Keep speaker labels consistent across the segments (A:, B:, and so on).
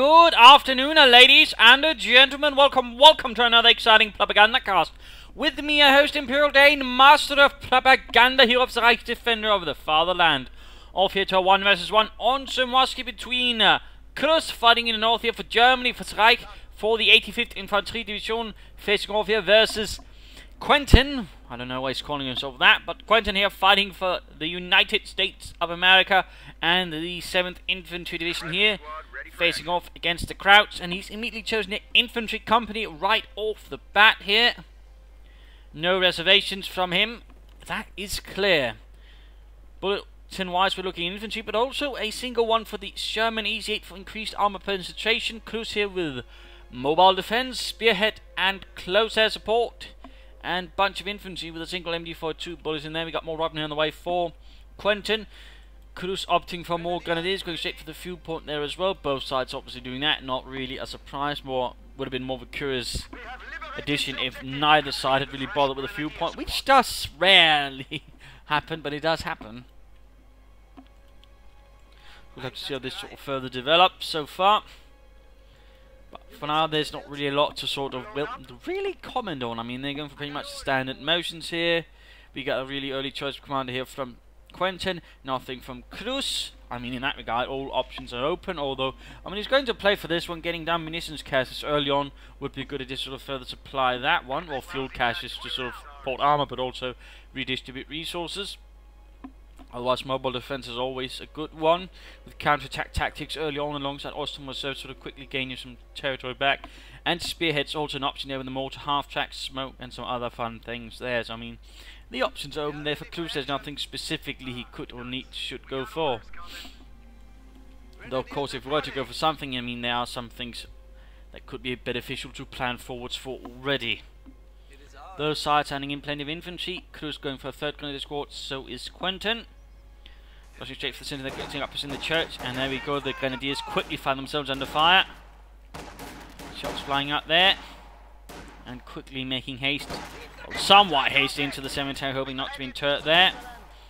A: Good afternoon, ladies and gentlemen. Welcome to another exciting Propagandacast. With me, a host Imperial Dane, master of propaganda, hero of the Reich, defender of the fatherland. Off here to a 1 versus 1 awesome musky between Cruzz, fighting in the north here for Germany, for the Reich, for the 85th Infantry Division, facing off here versus Quentin. I don't know why he's calling himself that, but Quentin here fighting for the United States of America and the 7th Infantry Division here, facing off against the Cruzz, and he's immediately chosen the infantry company right off the bat here. No reservations from him, that is clear. Bulletin-wise, we're looking at infantry, but also a single one for the Sherman Easy-8 for increased armor penetration. Cruzz here with mobile defense, spearhead, and close air support. And bunch of infantry with a single MD-42 bullets in there. We got more weaponry on the way for Quentin. Cruzz opting for more grenadiers, going straight for the fuel point there as well. Both sides obviously doing that. Not really a surprise. Would have been more of a curious addition if neither side had really bothered with a fuel point, which does rarely happen, but it does happen. We'll have to see how this sort of further develops so far. But for now, there's not really a lot to sort of really comment on. I mean, they're going for pretty much standard motions here. We got a really early choice of commander here from Quentin, nothing from Cruzz. I mean, in that regard, all options are open, although, I mean, he's going to play for this one. Getting down munitions caches early on would be good to just sort of further supply that one, or fuel caches to sort of support armor, but also redistribute resources. Otherwise, mobile defense is always a good one, with counter-attack tactics early on alongside Austin Reserve, sort of quickly gaining some territory back. And spearhead's also an option there with the mortar, half-track, smoke, and some other fun things there. So, I mean, the options are open there for Cruzz. There's nothing specifically he could or should go for. Though, of course, if we were to go for something, I mean, there are some things that could be beneficial to plan forwards for already. Those sides handing in plenty of infantry. Cruzz going for a third grenadier squad, so is Quentin. Rushing straight for the center, they're getting up us in the church, and there we go. The grenadiers quickly find themselves under fire. Shots flying up there, and quickly making haste, or somewhat haste, into the cemetery, hoping not to be interred there.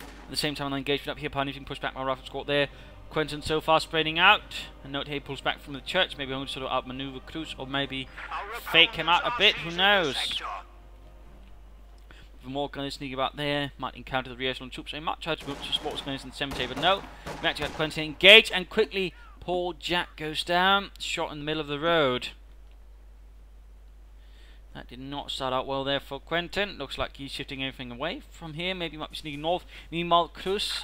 A: At the same time, the engagement up here, punishing, push back my rifle squad there. Quentin so far spreading out. A note here, pulls back from the church, maybe only sort of outmaneuver Cruzz, or maybe fake him out a bit, who knows. More gunners sneaking about there, might encounter the rear echelon troops. They might try to move to sports gunners in the cemetery, but no. We've actually got Quentin engaged, and quickly poor Jack goes down, shot in the middle of the road. That did not start out well there for Quentin. Looks like he's shifting everything away from here. Maybe he might be sneaking north. Meanwhile, Cruzz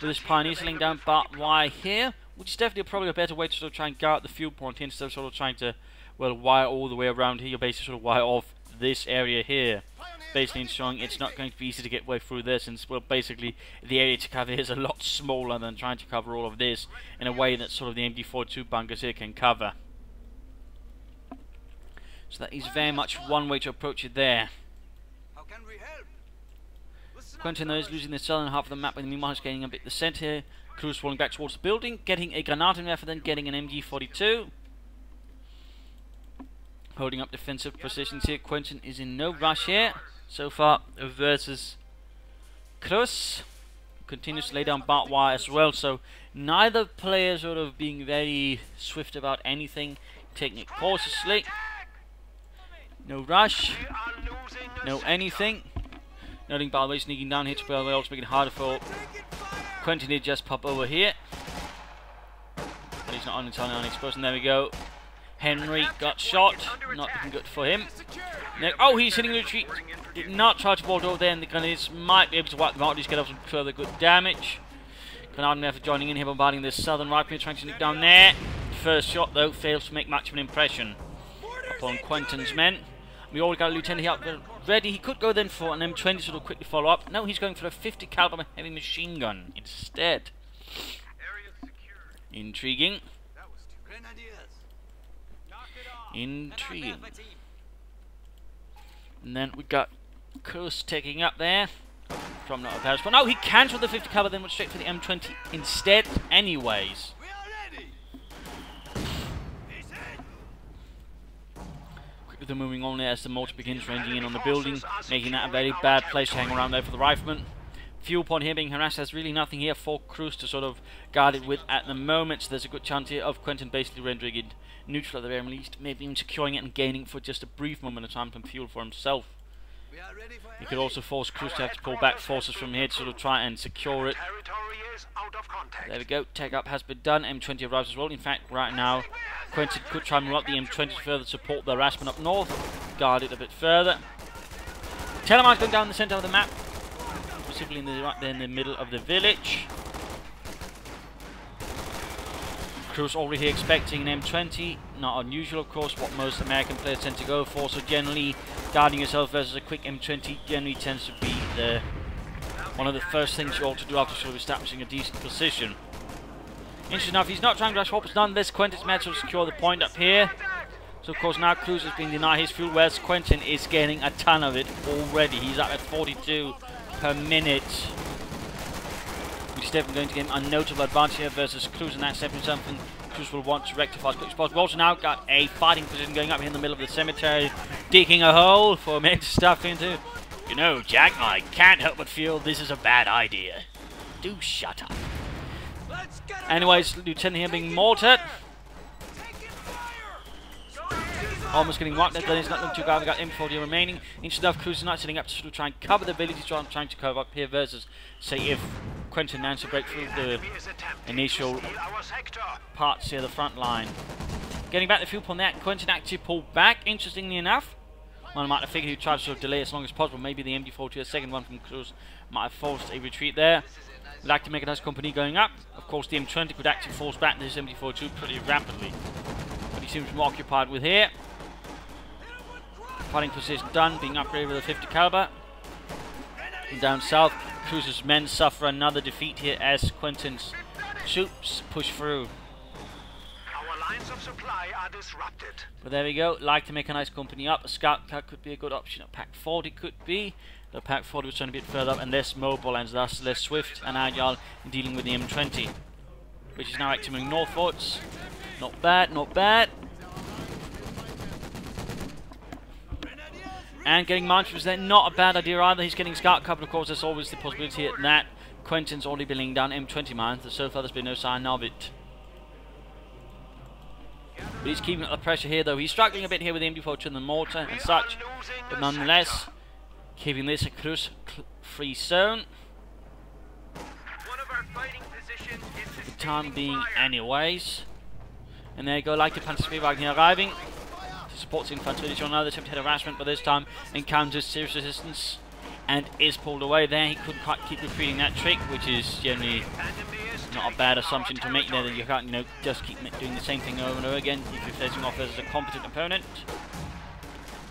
A: with his pioneers laying down barbed wire here, which is definitely probably a better way to sort of try and guard the fuel point here, instead of sort of trying to, well, wire all the way around here. You're basically sort of wire off this area here, basically ensuring it's not going to be easy to get way through this, since, well, basically the area to cover here is a lot smaller than trying to cover all of this in a way that sort of the MD-42 bunkers here can cover. So that is very much one way to approach it there. Quentin, though, is losing the southern half of the map, and meanwhile is gaining a bit the centre here. Cruzz falling back towards the building, getting a granate in there, for then getting an MG-42. Holding up defensive positions here. Quentin is in no rush here so far versus Cruzz. Continues to lay down barbed wire as well, so neither player sort of being very swift about anything, taking it cautiously. No rush, no anything. Noting, by the way, sneaking down here to play also making it harder for Quentin to just pop over here. But he's not entirely unexposed, and there we go. Henry got shot, not looking good for him. Now, oh, he's hitting the retreat. Did not try to vault over there, and the Grenadiers might be able to wipe them out, at least get off some further good damage. Grenadier there for joining in here, bombarding this southern rifleman, trying to sneak down there. First shot, though, fails to make much of an impression upon Quentin's men. We already got a lieutenant here ready. He could go then for an M20 sort of quickly follow up. No, he's going for a 50 caliber heavy machine gun instead. Intriguing. Intriguing. And then we got Cruzz taking up there from not Paris. But no, he cancelled the 50 caliber, then went straight for the M20 instead anyways. Quickly moving on there as the mortar begins ranging in on the building, making that a very bad place to hang around there for the rifleman. fuel point here being harassed. There's really nothing here for Cruzz to sort of guard it with at the moment, so there's a good chance here of Quentin basically rendering it neutral at the very least, maybe even securing it and gaining for just a brief moment of time some fuel for himself. He could also force Cruzz to have to pull back forces from here to sort of try and secure it. There we go, tech up has been done, M20 arrives as well. In fact, right now, Quentin could try and move up the M20 to further support the harassment up north, guard it a bit further. Telemark's going down the centre of the map, specifically right there in the middle of the village. Cruzz already expecting an M20, not unusual of course, what most American players tend to go for, so generally guarding yourself versus a quick M20 generally tends to be one of the first things you ought to do after sort of establishing a decent position. Interesting enough, he's not trying to rush Hoppers nonetheless. Quentin's managed to secure the point up here. So of course now Cruzz has been denied his fuel, whereas Quentin is gaining a ton of it already. He's up at 42 per minute. Which is definitely going to give him a notable advantage here versus Cruzz, and that's definitely something Cruzz will want to rectify as quickly as possible. We've also now got a fighting position going up here in the middle of the cemetery, digging a hole for men to stuff into. You know, Jack, I can't help but feel this is a bad idea. Do shut up. Anyways, Lieutenant here being mortared. Almost getting wiped out, then it's not looking too bad. We've got M40 remaining. Interesting enough, Cruzz is not setting up to sort of try and cover the village. He's trying to cover up here versus, say, if Quentin managed to break through the initial parts here, the front line. Getting back the fuel point there, Quentin actually pulled back, interestingly enough. One might have figured he'd try to sort of delay as long as possible. Maybe the MD-42, a second one from Cruzz, might have forced a retreat there. We'd like to make a nice company going up. Of course, the M20 could actually force back this MD-42 pretty rapidly. But he seems more occupied with here. Fighting position done, being upgraded with a 50 caliber. And down south, Cruzz's men suffer another defeat here as Quentin's troops push through.
B: Our lines of supply are disrupted.
A: But there we go, like to make a nice company up. A scout car could be a good option, a Pack 40 could be. The Pack 40 was trying a bit further up and less mobile and thus less swift and agile in dealing with the M20. Which is now actually moving northwards. Not bad, not bad. And getting March was then not a bad idea either. He's getting scout cover, of course. There's always the possibility that Quentin's already been laying down M20 mines. So far, there's been no sign of it. But he's keeping up the pressure here, though. He's struggling a bit here with the MD-42 and the mortar and such. But nonetheless, keeping this a Cruzz free zone. For the time being, anyways. And there you go, like the Panzer here arriving. Supports infantry on another attempt to head harassment, but this time encounters serious resistance and is pulled away there. He couldn't quite keep repeating that trick, which is generally not a bad assumption to make there, that you can't, just keep doing the same thing over and over again. If you're facing off as a competent opponent,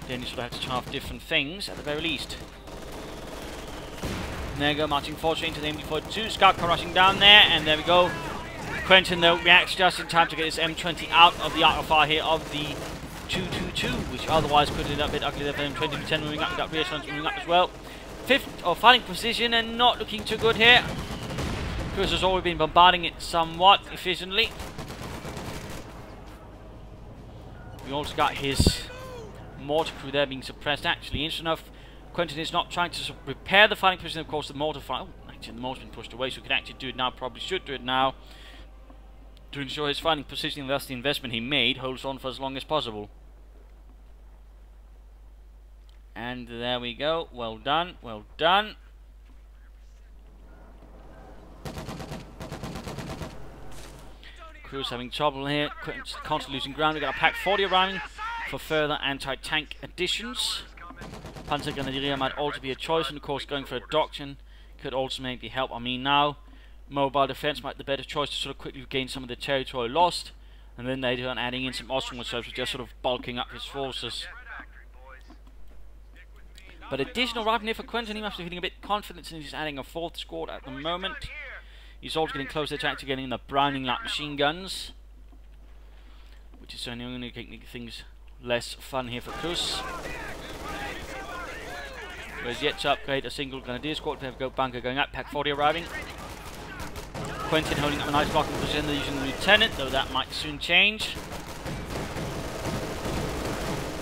A: then you sort of have to try off different things at the very least. And there you go, marching forward into the MD-42, scout car rushing down there, and there we go. Quentin though reacts just in time to get his M20 out of the arc of fire here of the 222, which otherwise could end up a bit ugly there for him. 20-10 moving up, we've got reassurance moving up as well. Fifth, fighting position and not looking too good here. Cruzz has already been bombarding it somewhat efficiently. We also got his mortar crew there being suppressed. Actually, interesting enough, Quentin is not trying to repair the fighting position. Of course, the mortar fire. Oh, actually, the mortar's been pushed away, so he can actually do it now. Probably should do it now to ensure his fighting position, and thus the investment he made holds on for as long as possible. And there we go. Well done. Well done. Cruzz having trouble here. Constantly losing ground. We've got a Pack 40 arriving for further anti-tank additions. Panzer Grenadier might also be a choice, and of course going for a doctrine could also maybe help. I mean, now mobile defense might be the better choice to sort of quickly gain some of the territory lost, and then later on adding in some Austrian reserves, just sort of bulking up his forces. But additional arriving here for Quentin. He must be feeling a bit confident since he's adding a fourth squad at the moment. He's also getting closer to actually getting the Browning light machine guns, which is certainly going to make things less fun here for Cruzz. Whereas yet to upgrade a single Grenadier squad. We have a go bunker going up, Pack 40 arriving. Quentin holding up a nice blocking position using the Lieutenant, though that might soon change.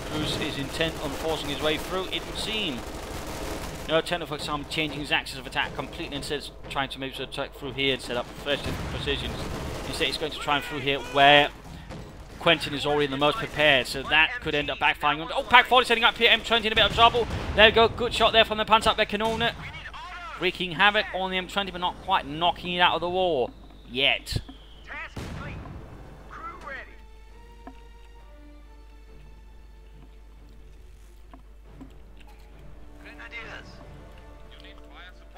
A: Cruzz is intent on forcing his way through, it would seem. Techno, for example, changing his axis of attack completely instead of trying to maybe attack through here and set up fresh positions. Instead, he's going to try and through here where Quentin is already the most prepared, so that could end up backfiring on. Oh, Pack 40 setting up here. M20 in a bit of trouble. There we go. Good shot there from the Panzerabwehr Kanone. Wreaking havoc on the M20, but not quite knocking it out of the war yet.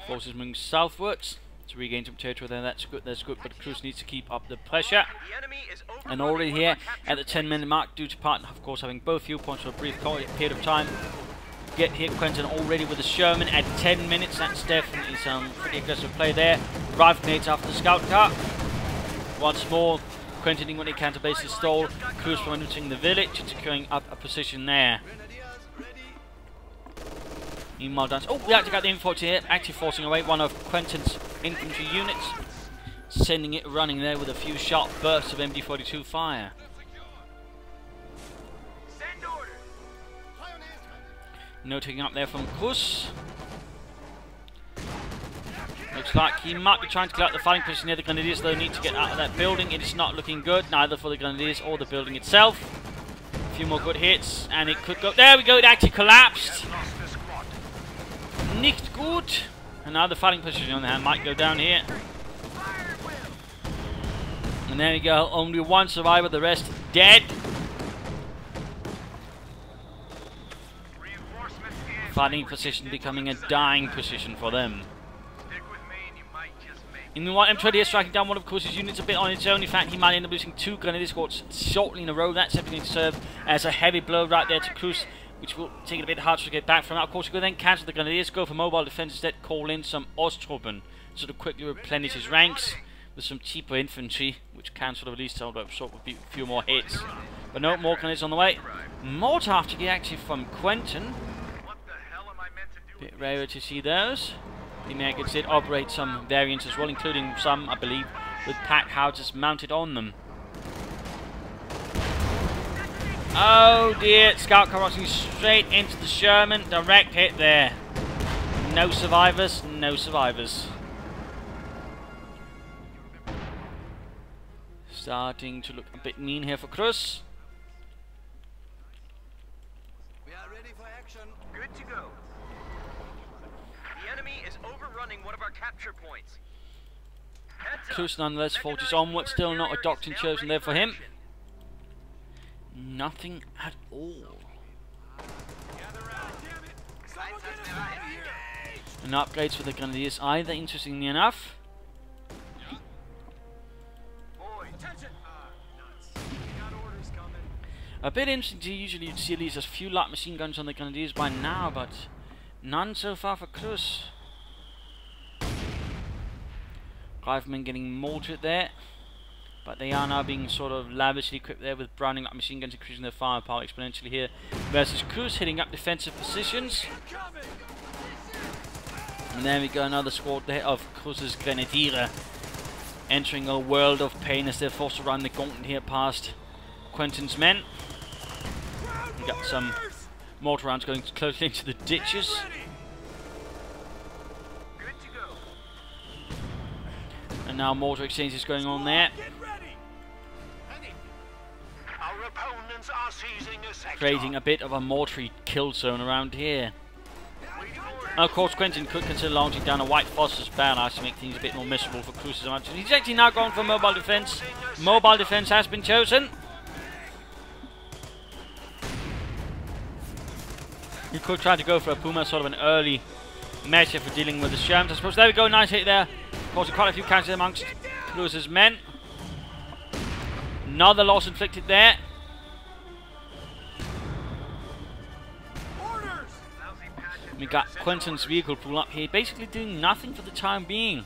A: Forces moving southwards to regain some territory there. That's good, but Cruzz needs to keep up the pressure. And already here at the 10-minute mark, due to partner, of course, having both viewpoints for a brief period of time. Get here, Quentin already with the Sherman at 10 minutes. That's definitely some pretty aggressive play there. Rifle grenades after the scout car. Once more, Quentin doing what he can to base his stall. Cruzz from entering the village and securing up a position there. Meanwhile, oh, we actually got the infantry here, actually forcing away one of Quentin's infantry units, sending it running there with a few sharp bursts of MD-42 fire. No taking up there from Cruzz. Looks like he might be trying to clear out the fighting position near the Grenadiers, though need to get out of that building. It is not looking good, neither for the Grenadiers or the building itself. A few more good hits, and it could go. There we go, it actually collapsed. Nicht gut. And now the fighting position on the hand might go down here. And there we go, only one survivor, the rest dead. Fighting position becoming a dying position for them. In the one, M20 is striking down one of Cruzz's units a bit on its own. In fact, he might end up losing 2 Grenadier squads shortly in a row. That's simply going to serve as a heavy blow right there to Cruzz, which will take it a bit hard to get back from. Of course, you could then cancel the Grenadiers, go for mobile defense instead, call in some Osttruppen, sort of quickly replenish his ranks with some cheaper infantry, which can sort of at least hold up sort of a few more hits. But no, more Grenadiers on the way. Mortar after get actually from Quentin. Bit rarer to see those. The Americans did operate some variants as well, including some, I believe, with pack houses mounted on them. Oh dear, scout car rushing straight into the Sherman. Direct hit there. No survivors, no survivors. Starting to look a bit mean here for Cruzz.
B: We are ready for action. Good to go. The enemy is overrunning one of our capture points.
A: Cruzz nonetheless forges onward, still not a doctrine chosen there for him. Nothing at all. And upgrades for the Grenadiers either, interestingly enough. A bit interesting to usually see at least a few light machine guns on the Grenadiers by now, but none so far for Cruzz. Riflemen getting mortared there. But they are now being sort of lavishly equipped there with Browning light machine guns, increasing their firepower exponentially here. Versus Cruzz hitting up defensive positions. And there we go, another squad there of Cruzz's Grenadier entering a world of pain as they're forced to run the gauntlet here past Quentin's men. We got some mortar rounds going closely into the ditches. And now mortar exchange is going on there. Creating a bit of a mortary kill zone around here. Now, of course, Quentin could consider launching down a White Phosphorus barrage to make things a bit more miserable for Cruzz's. He's actually now gone for mobile defense. Mobile defense has been chosen. You could try to go for a Puma, sort of an early measure for dealing with the Shermans, I suppose. There we go, nice hit there. Causing quite a few casualties amongst Cruzz's men. Another loss inflicted there. We got Quentin's vehicle pull up here, basically doing nothing for the time being.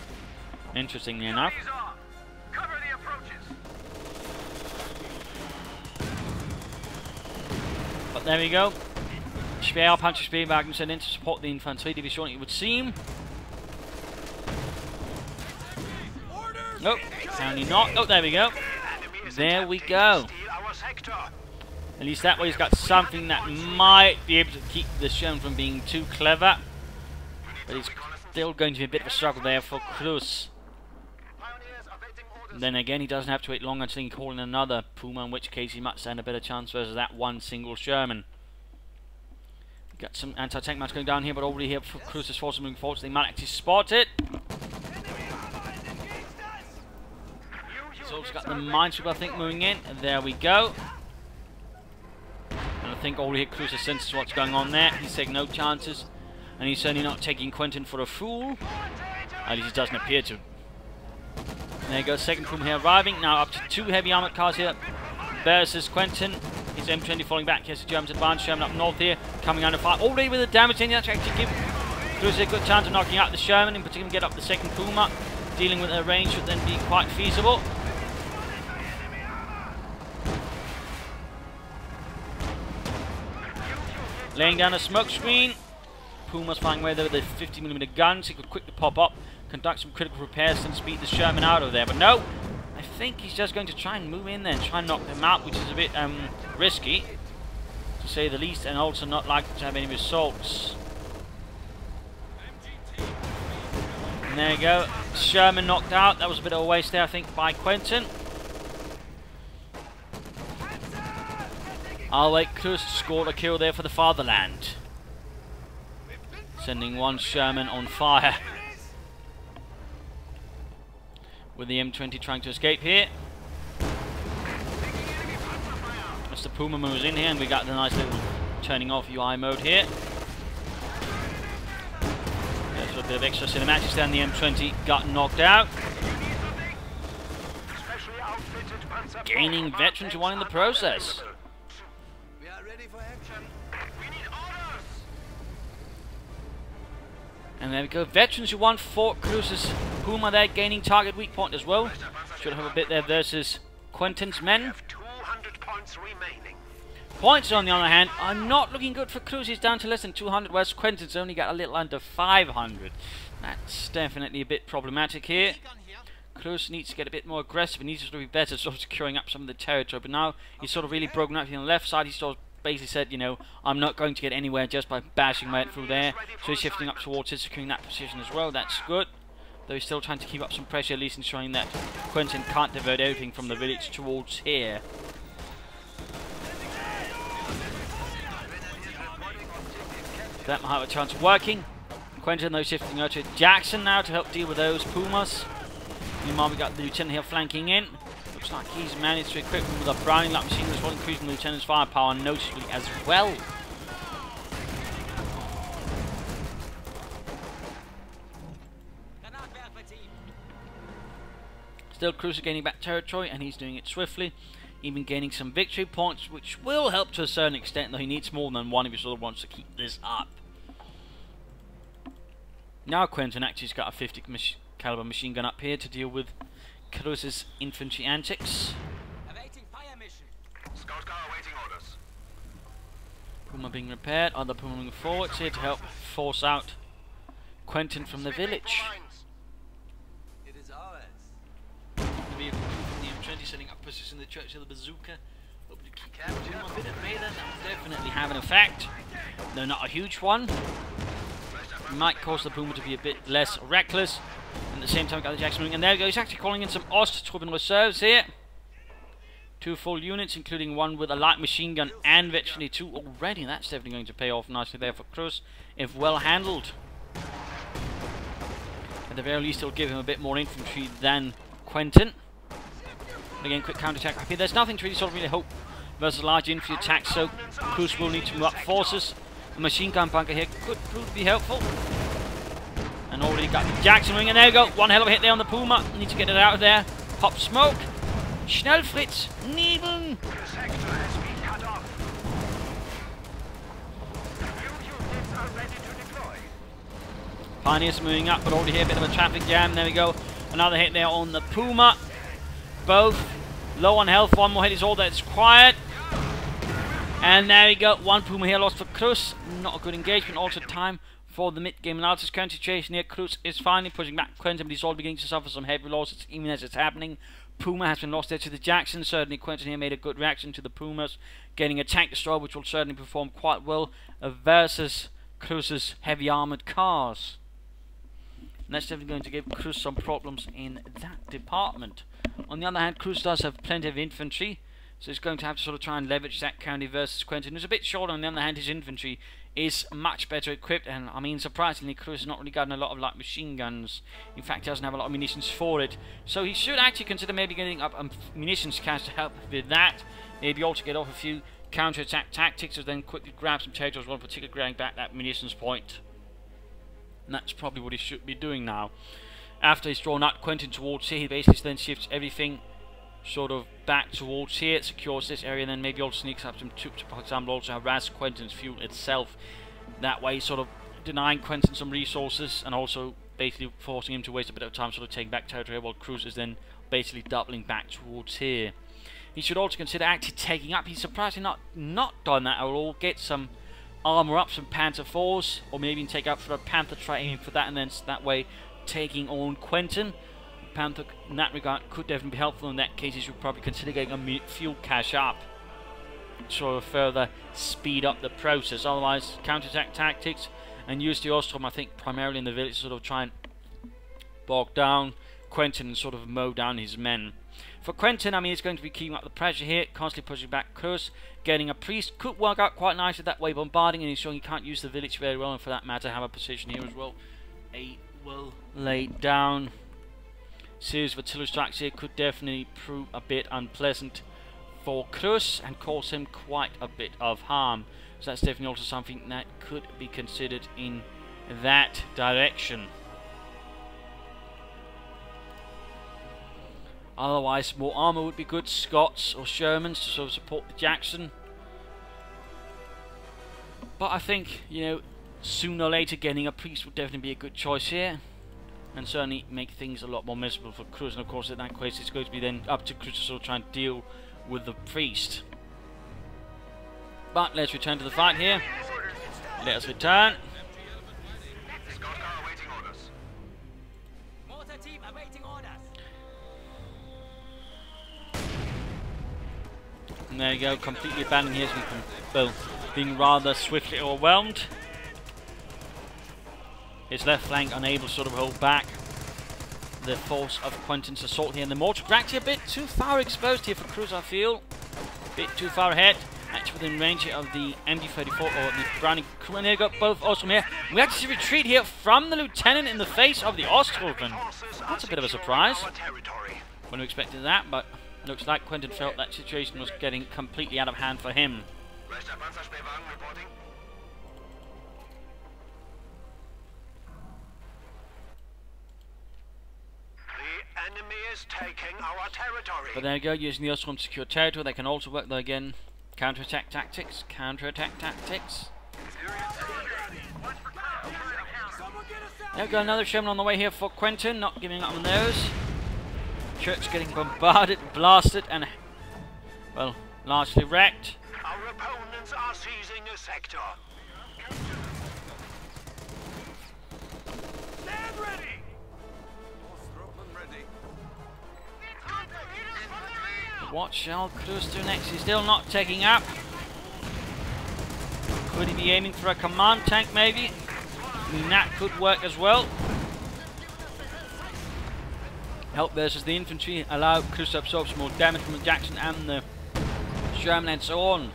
A: Interestingly enough. But there we go. Speer, Panzer Speerwagen sent in to support the infantry division, it would seem. Nope, apparently not. Oh, there we go. There we go. At least that way he's got something that might be able to keep the Sherman from being too clever. But it's still going to be a bit of a struggle there for Cruzz. Then again, he doesn't have to wait long until he can call in another Puma, in which case he might stand a better chance versus that one single Sherman. Got some anti-tank match going down here, but already here for Cruzz's forces moving forward, so they might actually spot it. He's also got the minesweeper, I think, moving in, and there we go. And I think already here Cruzz senses what's going on there. He's taking no chances, and he's certainly not taking Quentin for a fool. At least he doesn't appear to. There you go, second Puma here arriving. Now up to 2 heavy armoured cars here versus Quentin. His M20 falling back. Here's the Germans advance. Sherman up north here, coming under fire. Already with the damage in that to actually give Cruzz a good chance of knocking out the Sherman. In particular, get up the second Puma. Dealing with a range should then be quite feasible. Laying down a smoke screen. Puma's flying away there with a 50mm gun, so he could quickly pop up, conduct some critical repairs and speed the Sherman out of there. But no, I think he's just going to try and move in there and try and knock them out, which is a bit risky, to say the least, and also not likely to have any results. And there you go, Sherman knocked out. That was a bit of a waste there, I think, by Quentin. I'll wait. Cruzz scored a kill there for the fatherland, sending one Sherman on fire. With the M20 trying to escape here. As the Puma moves in here, and we got the nice little turning off UI mode here. There's a bit of extra cinematics there, and the M20 got knocked out. Gaining veterans who won in the process.
B: We are ready for action. We need orders.
A: And there we go, veterans who won for Cruzz's Puma there, gaining target weak point as well. Should have a bit there versus Quentin's men.
B: 200 points remaining.
A: Points, on the other hand, are not looking good for Cruzz. He's down to less than 200, whereas Quentin's only got a little under 500. That's definitely a bit problematic here. Cruzz needs to get a bit more aggressive. He needs to be better sort of securing up some of the territory. But now he's sort of really broken up on the left side. He's sort of basically said, you know, I'm not going to get anywhere just by bashing my head through there. So he's shifting up towards it, securing that position as well. That's good. Though he's still trying to keep up some pressure, at least ensuring that Quentin can't divert everything from the village towards here. That might have a chance of working. Quentin, though, shifting over to Jackson now to help deal with those Pumas. Meanwhile, we got the Lieutenant here flanking in. Looks like he's managed to equip him with a Browning light machine as well, increasing the Lieutenant's firepower noticeably as well. Still, Cruzz is gaining back territory, and he's doing it swiftly, even gaining some victory points, which will help to a certain extent, though he needs more than one if he sort of wants to keep this up. Now Quentin actually has got a 50 caliber machine gun up here to deal with Cruzz's infantry antics.
B: Awaiting fire mission. Scout car awaiting orders.
A: Puma being repaired, other Puma moving forwards here to help force out Quentin from the village.
B: It is ours.
A: The vehicle from the M20 setting up position in the church of the bazooka. Hoping to keep Puma a bit at bay then. That will definitely have an effect. Though not a huge one. It might cause the Puma to be a bit less reckless. And at the same time, got the Jackson moving. And there we go, he's actually calling in some Osttruppen reserves here. 2 full units, including one with a light machine gun and virtually 2 already. That's definitely going to pay off nicely there for Cruzz, if well handled. At the very least, it'll give him a bit more infantry than Quentin. And again, quick counter-attack up here. There's nothing to really sort of hope versus large infantry attacks, so Cruzz will need to move up forces. A machine gun bunker here could prove to be helpful. And already got the Jackson wing, and there we go. One hell of a hit there on the Puma. Need to get it out of there. Pop smoke. Schnell, Fritz. Nebeln. Pioneers moving up, but already here a bit of a traffic jam. There we go. Another hit there on the Puma. Both low on health. One more hit is all that's required. And there we go. One Puma here lost for Cruzz. Not a good engagement. Also time for the mid-game analysis. Current situation here. Cruzz is finally pushing back Quentin, but he's all beginning to suffer some heavy losses even as it's happening. Puma has been lost there to the Jackson. Certainly Quentin here made a good reaction to the Pumas, getting a tank destroyer, which will certainly perform quite well versus Cruzz's heavy armoured cars. And that's definitely going to give Cruzz some problems in that department. On the other hand, Cruzz does have plenty of infantry, so he's going to have to sort of try and leverage that county versus Quentin, who's a bit short. On the other hand, his infantry is much better equipped, and I mean, surprisingly, Cruzz has not really gotten a lot of like machine guns. In fact, he doesn't have a lot of munitions for it. So he should actually consider maybe getting up a munitions cache to help with that. Maybe also get off a few counter-attack tactics, or then quickly grab some territories, one particularly grabbing back that munitions point. And that's probably what he should be doing now. After he's drawn out Quentin towards here, he basically then shifts everything sort of back towards here, secures this area, and then maybe also sneaks up some troops, for example, also harass Quentin's fuel itself. That way, sort of denying Quentin some resources, and also basically forcing him to waste a bit of time sort of taking back territory, while Cruzz is then basically doubling back towards here. He should also consider actually taking up, he's surprisingly not done that at all, get some armor up, some Panther 4s, or maybe even take up for a Panther, try aiming for that, and then that way taking on Quentin. Panther in that regard could definitely be helpful. In that case, he should probably consider getting a fuel cache up, sort of further speed up the process. Otherwise, counterattack tactics and use the Ostrom, I think, primarily in the village, sort of try and bog down Quentin and sort of mow down his men. For Quentin, I mean, he's going to be keeping up the pressure here, constantly pushing back Cruzz. Getting a priest could work out quite nicely that way, bombarding, and he's showing he can't use the village very well, and for that matter, have a position here as well. A well laid down series of artillery strikes here could definitely prove a bit unpleasant for Cruzz and cause him quite a bit of harm. So that's definitely also something that could be considered in that direction. Otherwise, more armor would be good, Scots or Shermans to sort of support the Jackson. But I think, you know, sooner or later getting a priest would definitely be a good choice here, and certainly make things a lot more miserable for Cruzz. And of course, in that case, it's going to be then up to Cruzz to sort of try and deal with the priest. But let's return to the fight here. Let us return. And there you go, completely abandoning his, well, being rather swiftly overwhelmed. His left flank unable to sort of hold back the force of Quentin's assault here. And the mortar actually a bit too far exposed here for Cruzz, I feel. A bit too far ahead. Actually within range here of the MG34 or the Browning crew. And there you go, both Ostrom here. We actually see retreat here from the Lieutenant in the face of the Ostrom. That's a bit of a surprise. Wouldn't have expected that, but looks like Quentin felt that situation was getting completely out of hand for him.
B: Enemy is taking our territory.
A: But there you go, using the Ostrom to secure territory. They can also work there again. Counter-attack tactics. Counter-attack tactics. There we go, another Sherman on the way here for Quentin. Not giving up on those. Church getting bombarded, blasted, and, well, largely wrecked.
B: Our opponents are seizing a sector. Stand ready.
A: What shall Cruzz do next? He's still not taking up. Could he be aiming for a command tank maybe? I mean, that could work as well. Help versus the infantry, allow Cruzz to absorb some more damage from the Jackson and the Sherman and so on.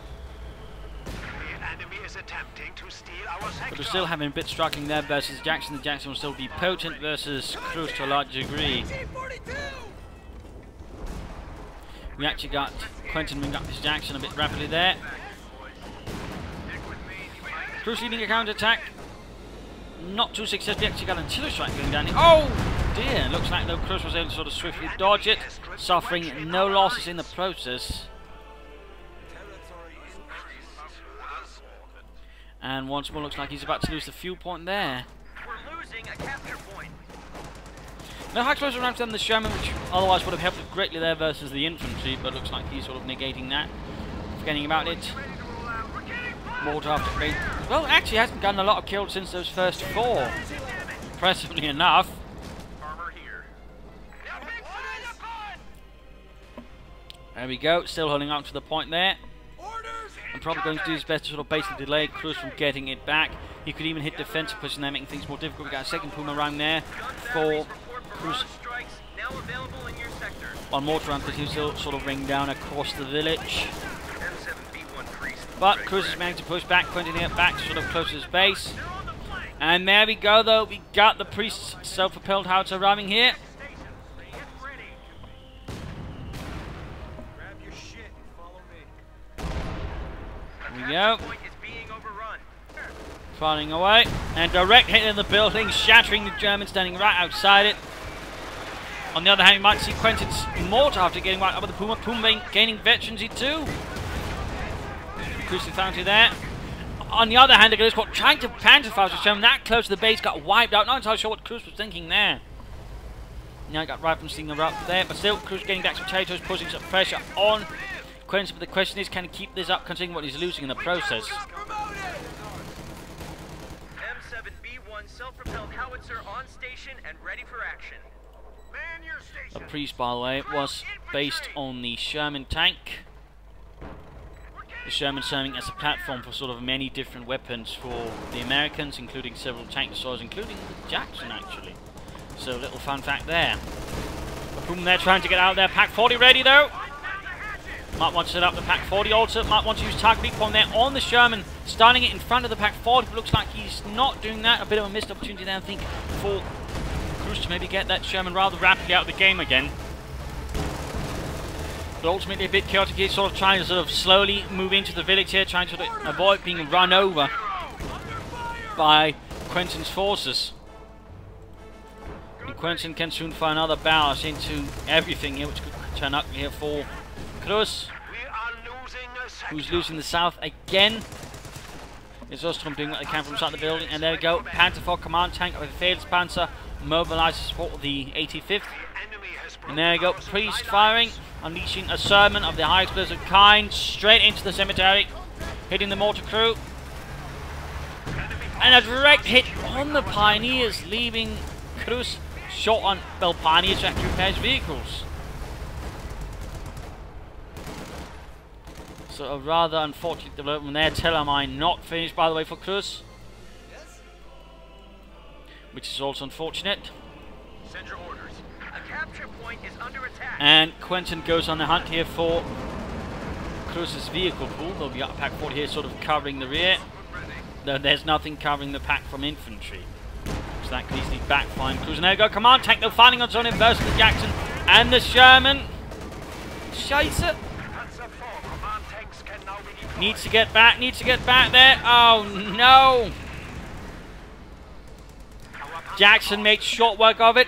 B: The enemy is attempting to steal our sector.
A: But we're still having a bit struggling there versus Jackson. The Jackson will still be potent versus Cruzz to a large degree. We actually got Quentin moving up his Jackson a bit rapidly there. Cruzz leading a counter-attack. Not too successful. We actually got an artillery strike going down here. Oh dear! Looks like though Cruzz was able to sort of swiftly dodge it, suffering no losses in the process. And once more looks like he's about to lose the fuel point there.
B: We're losing a capture point.
A: No high close around to them, the Sherman, which otherwise would have helped greatly there versus the infantry, but looks like he's sort of negating that, forgetting about it. Mortar after great. Well, actually hasn't gotten a lot of kills since those first four, impressively enough. There we go, still holding on to the point there. and probably going to do his best to sort of basically delay Cruzz from getting it back. He could even hit defensive position there, making things more difficult. We got a second Puma round there for Cruzz on mortar round, because he's still sort of ringing down across the village. But Cruzz is managed to push back, Quentin here back sort of close to his base. And there we go though, we got the priest's self-propelled howitzer arriving here. There we go. Firing away. And direct hit in the building, shattering the German standing right outside it. On the other hand, you might see Quentin's mortar after getting right up with the Puma. Puma gaining veterancy too. Cruzz found you there. On the other hand, the Squad trying to panzer-fire the German that close to the base, got wiped out. Not entirely sure what Cruzz was thinking there. Now I got right from seeing the route there, but still Cruzz getting back some potatoes, putting some pressure on Quentin. But the question is, can he keep this up considering what he's losing in the process?
B: M7B1 self-propelled howitzer on station and ready for action. Man your station.
A: The priest, by the way, was based on the Sherman tank. The Sherman serving as a platform for sort of many different weapons for the Americans, including several tank destroyers, including the Jackson actually. So a little fun fact there. Boom, they're trying to get out there. Pack 40 ready though. Might want to set up the Pack 40 also. Might want to use target recon there on the Sherman, starting it in front of the Pack 40. But looks like he's not doing that. A bit of a missed opportunity there, I think, for Cruzz to maybe get that Sherman rather rapidly out of the game again. But ultimately a bit chaotic here, sort of trying to sort of slowly move into the village here, trying to sort of avoid being run over by Quentin's forces. And Quentin can soon find another barrage into everything here, which could turn up here for Cruzz, who's losing the south again. It's Ostrom doing what they can from inside the building, and there we go. Panther 4 command tank with a failed Panzer mobilized to support the 85th. And there you go, Priest firing, unleashing a sermon of the high explosive kind straight into the cemetery, hitting the mortar crew. And a direct hit on the Pioneers, leaving Cruzz short on Pioneers to actually repair his vehicles. So a rather unfortunate development there. Telemine not finished, by the way, for Cruzz, which is also unfortunate.
B: Send your orders. A capture point is under attack.
A: And Quentin goes on the hunt here for Cruzz's vehicle pool. There'll be a Pack 40 here sort of covering the rear, though there's nothing covering the pack from infantry. So that could easily backfire Cruzz. And there you go, command tank though, firing on zone inverse the Jackson and the Sherman. Scheiße. Needs to get back there. Oh no! Jackson makes short work of it.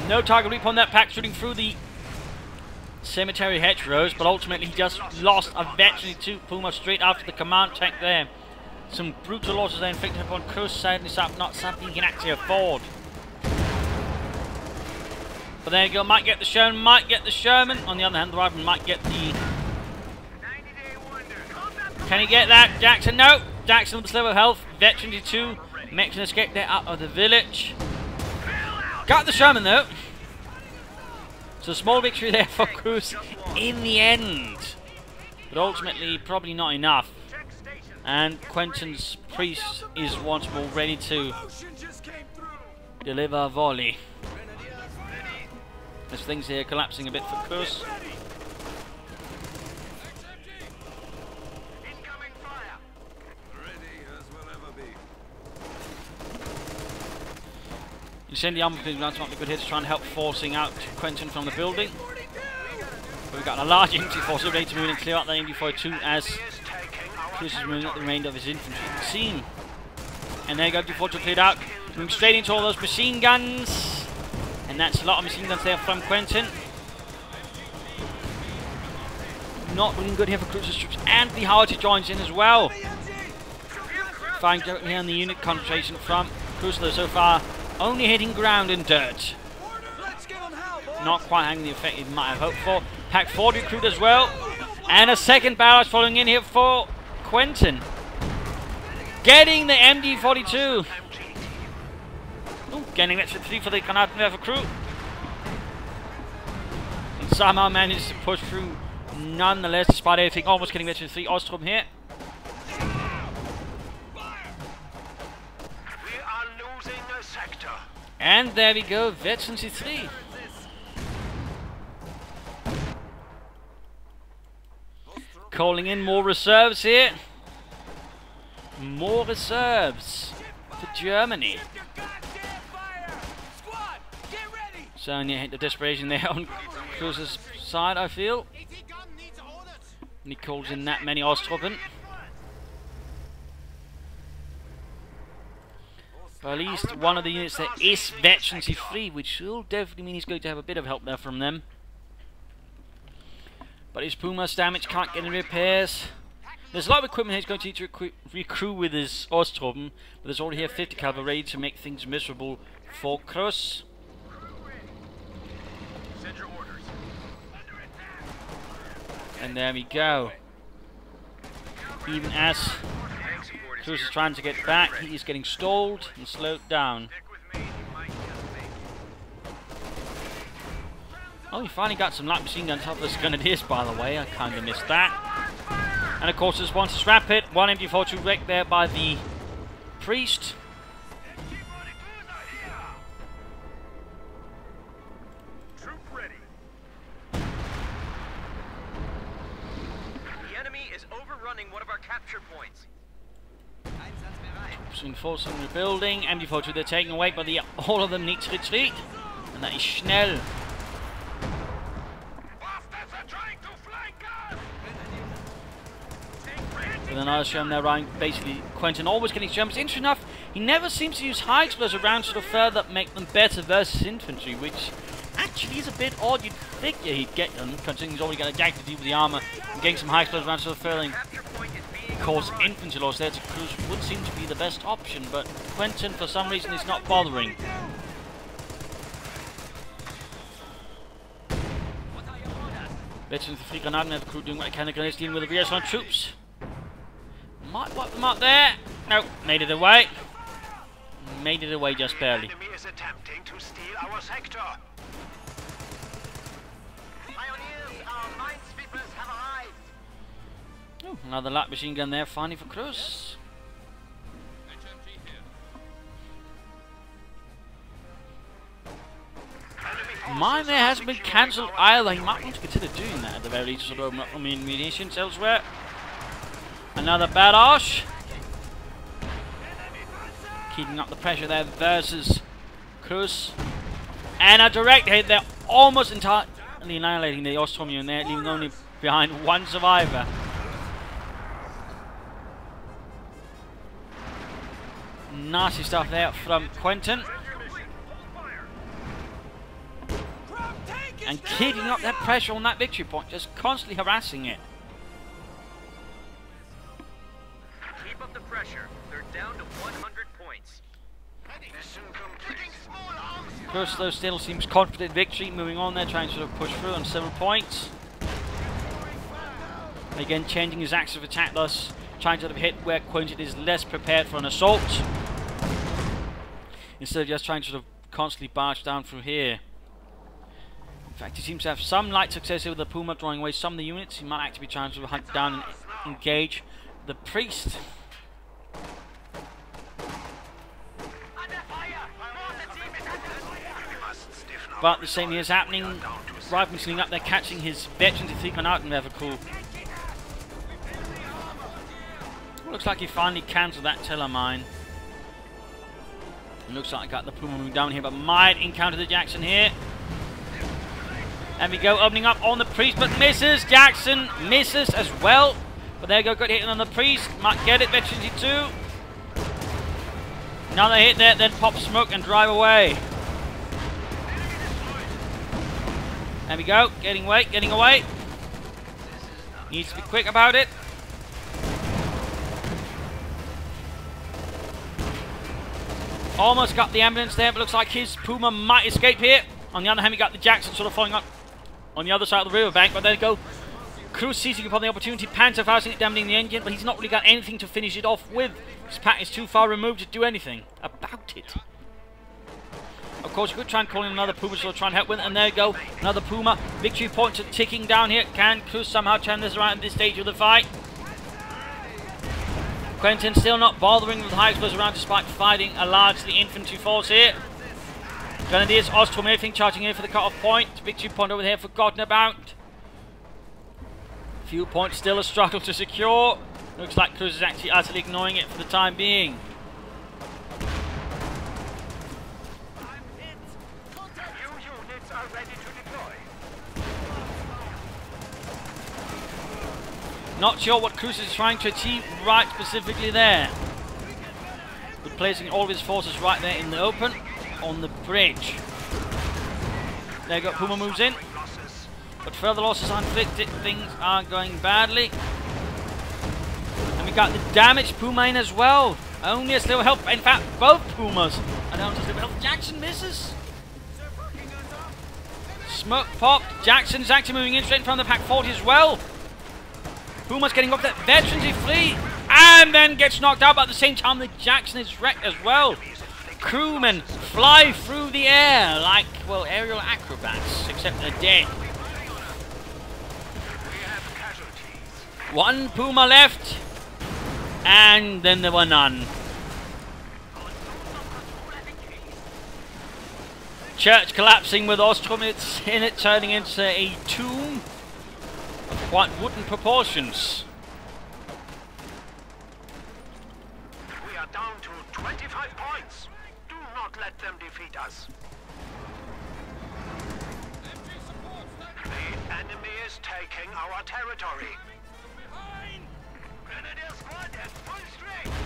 A: No target reap on that pack, shooting through the cemetery hedgerows, but ultimately he just lost a veteran to Puma straight after the command tank there. Some brutal losses there inflicted upon Cruzz, sadly not something he can actually afford. But there you go, might get the Sherman, On the other hand, the rifleman might get the... Can he get that? Jackson, no! Jackson with the sliver of health, veteran to 2, makes an escape there out of the village. Got the Sherman though. So a small victory there for Cruzz in the end. But ultimately, probably not enough. And Quentin's priest is once more ready to deliver a volley. As things here collapsing a bit for Cruzz. You send the armor might be good here to try and help forcing out Quentin from the building. But we've got a large infantry force ready to move in and clear out the MD-42 as Cruzz is moving up the remainder of his infantry team. And there you go, MD-42 cleared out. Moving straight into all those machine guns. And that's a lot of machine guns there from Quentin. Not looking good here for Cruzz's troops. And the howitzer joins in as well. Firing directly on the unit concentration from Cruzz though so far. Only hitting ground and dirt. Not quite having the effect he might have hoped for. Pack 40 recruit as well. And a second barrage following in here for Quentin. Getting the MD-42. Ooh, getting extra 3 for the Canadian crew. somehow manages to push through nonetheless, despite everything. Almost getting veteran 3 Ostrom here.
B: We are losing a sector.
A: And there we go, veteran 3. Calling in more reserves here. More reserves for Germany. Showing a hint of desperation there on Cruzz's side, I feel. And he calls in that many Osttroppen. But at least one of the units there is veteran 3, which will definitely mean he's going to have a bit of help there from them. But his Puma's damage can't get any repairs. There's a lot of equipment he's going to need to recruit with his Osttroppen, but there's already here 50 cavalry ready to make things miserable for Cruzz.
B: Send your orders.
A: And there we go. Even as Cruzz is trying to get back, he is getting stalled and slowed down. Oh, he finally got some light machine guns off this grenadiers, by the way. I kind of missed that. And of course, there's one to scrap it. One MG42 wrecked there by the priest.
B: Troop ready. The enemy is overrunning one of our capture points.
A: Reinforcing the building. MG42 they're taken away, but all of them need to retreat. And that is schnell. With another Sherman there, Ryan, basically Quentin always getting Germans. Interesting enough, he never seems to use high explosive rounds sort of further make them better versus infantry, which actually is a bit odd. You'd figure he'd get them, considering he's already got a gag to deal with the armour, and getting some high explosive rounds sort of further cause infantry loss there to Cruzz would seem to be the best option, but Quentin for some reason is not bothering. Veterans of the 3 Granaten have crew doing what they can against dealing with the rear troops. Might wipe them up there. Nope, made it away. Made it away just barely.
B: The enemy is attempting to steal our sector. Pioneers, our minesweepers have arrived.
A: Oh, another light machine gun there, finally for Cruzz. Mine there hasn't been cancelled either. He might want to consider doing that at the very least to sort of open up munitions elsewhere. Another barrage. Keeping up the pressure there versus Cruzz. And a direct hit there, almost entirely annihilating the Ostrom unit there, leaving only behind one survivor. Nasty stuff there from Quentin. And keeping up that pressure on that victory point, just constantly harassing it.
B: Keep up the pressure. They're down to 100 points.
A: Cruzz though still seems confident in victory, moving on there, trying to sort of push through on several points. Again, changing his axis of attack, thus trying to sort of hit where Quentin is less prepared for an assault, instead of just trying to sort of constantly barge down through here. In fact, he seems to have some light success here with the Puma, drawing away some of the units. He might actually be trying to hunt down and engage the priest. But the same here is happening. Rifleman sling up there, catching his veterans to think on out and never cool. Looks like he finally cancelled that Teller mine. Looks like I got the Puma moving down here, but might encounter the Jackson here. And we go, opening up on the priest, but misses. Jackson misses as well. But there you go, good hit on the priest. Might get it, veteran 2. Another hit there, then pop smoke and drive away. There we go, getting away. Needs to be quick about it. Almost got the ambulance there, but looks like his Puma might escape here. On the other hand, we got the Jackson sort of following up on the other side of the riverbank, but there you go. Cruzz seizing upon the opportunity, panzer-fausting it, damaging the engine, but he's not really got anything to finish it off with. His pack is too far removed to do anything about it. Of course, you could try and call in another Puma to try and help with, and there you go, another Puma. Victory points are ticking down here. Can Cruzz somehow turn this around at this stage of the fight? Quentin still not bothering with high explosive round despite fighting a largely infantry force here. Grenadiers, Ostrom, everything charging in for the cut-off point. Victory point over here forgotten about. Few points still a struggle to secure. Looks like Cruzz is actually utterly ignoring it for the time being. Not sure what Cruzz is trying to achieve right specifically there. But placing all of his forces right there in the open on the bridge. There you go, Puma moves in. But further losses are inflicted, things are going badly. And we got the damaged Puma in as well. Only a little help, in fact both Pumas. And only a little help. Jackson misses. Smoke popped. Jackson's actually moving in straight in front of the Pack 40 as well. Puma's getting off that veterans he flee and then gets knocked out, but at the same time the Jackson is wrecked as well. Crewmen fly through the air like, well, aerial acrobats, except they're dead. One Puma left, and then there were none. Church collapsing with Ostrom in it, turning into a tomb. Quite wooden proportions.
B: We are down to 25 points. Do not let them defeat us. The enemy is taking our territory. Grenadier squad at full strength.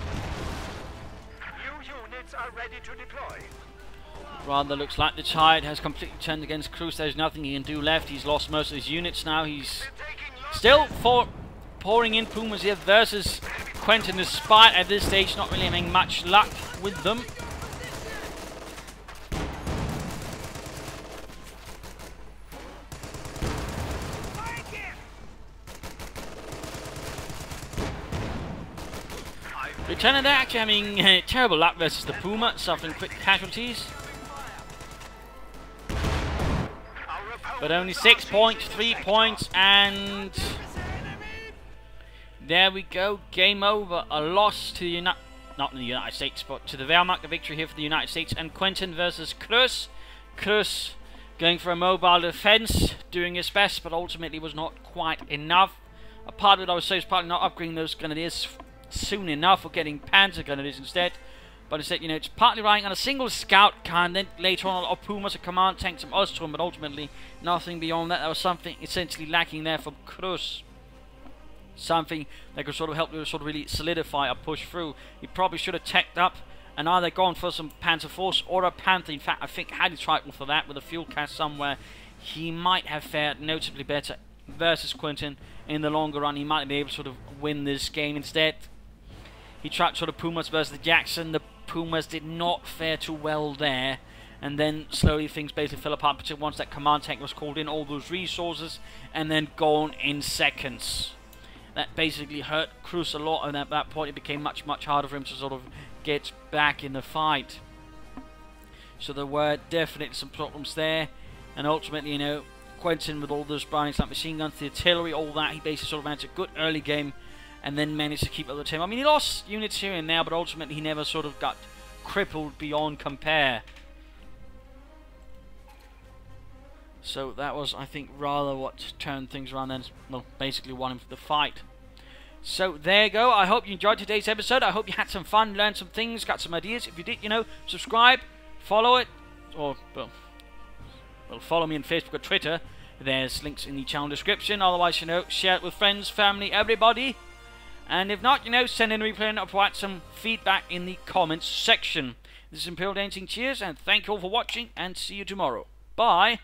B: New units are ready to deploy.
A: Rather looks like the tide has completely turned against Cruzz. There's nothing he can do left. He's lost most of his units now. He's still pouring in Pumas here versus Quentin, despite at this stage not really having much luck with them. Lieutenant actually having terrible luck versus the Puma, suffering quick casualties. But only 6 points, 3 points, and there we go. Game over. A loss to the not the United States, but to the Wehrmacht. A victory here for the United States. And Quentin versus Cruzz. Cruzz going for a mobile defense, doing his best, but ultimately was not quite enough. A part of it I would say is partly not upgrading those Grenadiers soon enough, or getting Panzer Grenadiers instead. But instead, you know, it's partly riding on a single scout car, and then later on a lot of Pumas, a command tank, some Ostrom, but ultimately nothing beyond that. There was something essentially lacking there from Cruzz. Something that could sort of help to sort of really solidify a push through. He probably should have teched up and either gone for some Panzer Force or a Panther. In fact, I think had he tried for that with a fuel cast somewhere, he might have fared notably better versus Quentin in the longer run. He might be able to sort of win this game instead. He tried sort of Pumas versus the Jackson. The Pumas did not fare too well there, and then slowly things basically fell apart until once that command tank was called in, all those resources, and then gone in seconds. That basically hurt Cruzz a lot, and at that point it became much harder for him to sort of get back in the fight. So there were definitely some problems there, and ultimately, you know, Quentin with all those Brownings like machine guns, the artillery, all that, he basically sort of managed a good early game and then managed to keep up the tempo. I mean, he lost units here and there, but ultimately he never sort of got crippled beyond compare. So that was, I think, rather what turned things around then, well, basically won him for the fight. So there you go. I hope you enjoyed today's episode. I hope you had some fun, learned some things, got some ideas. If you did, you know, subscribe, follow it, or, well, follow me on Facebook or Twitter. There's links in the channel description. Otherwise, you know, share it with friends, family, everybody. And if not, you know, send in a replay and provide some feedback in the comments section. This is Imperial Dancing. Cheers, and thank you all for watching, and see you tomorrow. Bye.